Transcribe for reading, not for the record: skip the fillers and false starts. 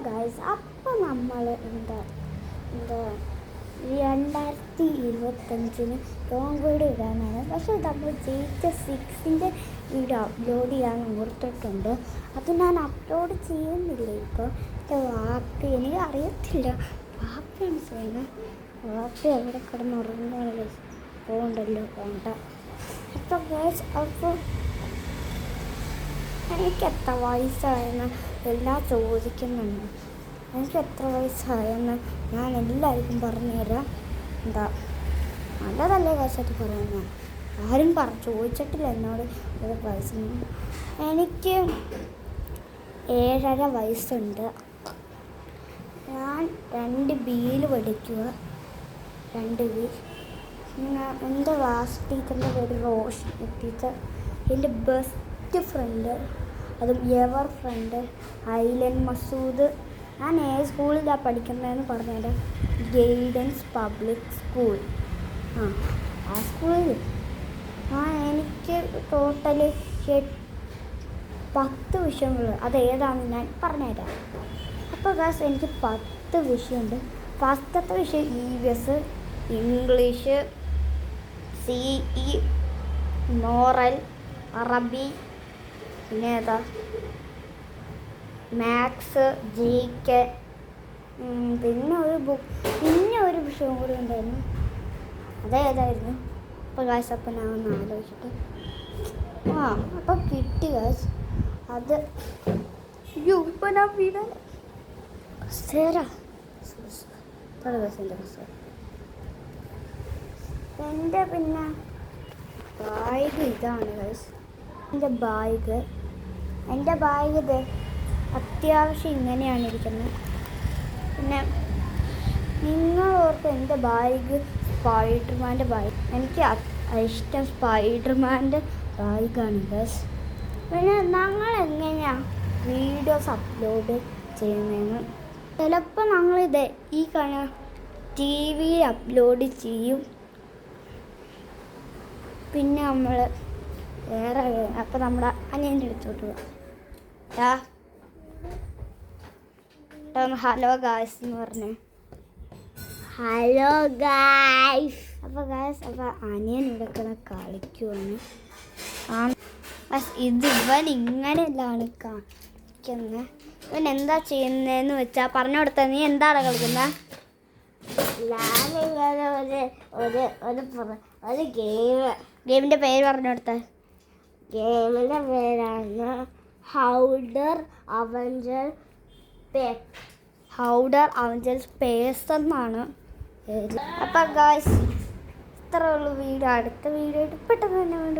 Guys, അപ്പോൾ നമ്മൾ എന്താ 2025 ലോങ് വീഡിയോ ഇടാനാണ്. പക്ഷേ നമ്മൾ ജയിച്ച 6ൻ്റെ വീഡിയോ അപ്ലോഡ് ചെയ്യാൻ ഓർത്തിട്ടുണ്ട്. അത് ഞാൻ അപ്ലോഡ് ചെയ്യുന്നില്ല ഇപ്പോൾ. എൻ്റെ വാപ്പി, എനിക്ക് അറിയത്തില്ല, വാപ്പിയാണ് ചെയ്യുന്നത്. വാപ്പി എവിടെ കിടന്നുറങ്ങുകയാണ്. പോകണ്ടല്ലോ, പോകണ്ട. അപ്പോൾ ഗൈസ്, അപ്പോൾ എനിക്ക് എത്ര വയസ്സായെന്ന് എല്ലാം ചോദിക്കുന്നുണ്ട്. എനിക്ക് എത്ര വയസ്സായെന്ന് ഞാൻ എല്ലാവർക്കും പറഞ്ഞുതരാം. എന്താ നല്ലതല്ലേ വയസ്സായിട്ട് പറയുന്നത്? ആരും ചോദിച്ചിട്ടില്ല എന്നോട് ഒരു വയസ്സൊന്നും. എനിക്ക് 7.5 വയസ്സുണ്ട്. ഞാൻ 2Bയിൽ പഠിക്കുക. 2B. എൻ്റെ ക്ലാസ് ടീച്ചറിൻ്റെ പേര് റോഷനി ടീച്ചർ. എൻ്റെ ബെസ്റ്റ് ഫ്രണ്ട്, അതും എവർ ഫ്രണ്ട്, ഐലൻ മസൂദ്. ഞാൻ സ്കൂളിലാണ് പഠിക്കുന്നതെന്ന് പറഞ്ഞുതരാം. Guidance public school. ആ സ്കൂളിൽ എനിക്ക് ടോട്ടല് 10 വിഷയങ്ങൾ. അതേതാണെന്ന് ഞാൻ പറഞ്ഞുതരാം. അപ്പോൾ ഗായ്സ്, എനിക്ക് 10 വിഷയമുണ്ട്. ഫസ്റ്റത്തെ വിഷയം EVS, ഇംഗ്ലീഷ്, CE, മോറൽ, അറബി, പിന്നെ ഏതാ മാത്സ്, GK, പിന്നെ ഒരു വിഷയം കൂടി ഉണ്ടായിരുന്നു. അതേതായിരുന്നു? അപ്പോൾ ഗായ്സ്, അപ്പം ഞാൻ ഒന്ന് ആലോചിച്ചിട്ട് അപ്പം കിട്ടി ഗായ്സ്. അത് ഇപ്പം ഞാൻ വീടാൻ എൻ്റെ പിന്നെ ബാഗ് ഇതാണ് ഗൈസ്. എൻ്റെ ബാഗ് ഇത് അത്യാവശ്യം ഇങ്ങനെയാണ് ഇരിക്കുന്നത്. പിന്നെ നിങ്ങളോർക്ക് എൻ്റെ ബാഗ് സ്പൈഡർമാൻ്റെ ബാഗ്. എനിക്ക് ഇഷ്ടം സ്പൈഡർമാൻ്റെ ബാഗാണ് ഗൈസ്. പിന്നെ ഞങ്ങൾ എങ്ങനെയാണ് വീഡിയോസ് അപ്ലോഡ് ചെയ്യുന്നതെന്ന് ചിലപ്പോൾ ഞങ്ങളിത് ഈ TV അപ്ലോഡ് ചെയ്യും. പിന്നെ നമ്മൾ വേറെ അപ്പം നമ്മുടെ അനിയൻ്റെ അടുത്തോട്ട് പോകാം. ഹലോ ഗായ്സ് എന്ന് പറഞ്ഞേ. Hello guys. അപ്പോൾ ഗായ്സ്, അപ്പോൾ അനിയൻ ഇവിടെ കളിക്കുവാണ്. ഇവൻ ഇങ്ങനെയല്ലാണ് കളിക്കുന്നത്. ഇവൻ എന്താ ചെയ്യുന്നതെന്ന് വെച്ചാൽ പറഞ്ഞു കൊടുത്ത. നീ എന്താണ് കളിക്കുന്നത്? ഒരു ഗെയിമിൻ്റെ പേര് പറഞ്ഞു കൊടുത്ത. ഗെയിമിൻ്റെ പേരാണ് ഹൗഡർ അവഞ്ചേഴ്സ് പേസ് എന്നാണ് പേര്. അപ്പം ഗായ്സ്, ഇത്രയുള്ള വീഡിയോ. അടുത്ത വീഡിയോ പെട്ടെന്ന് തന്നെ വേണ്ടി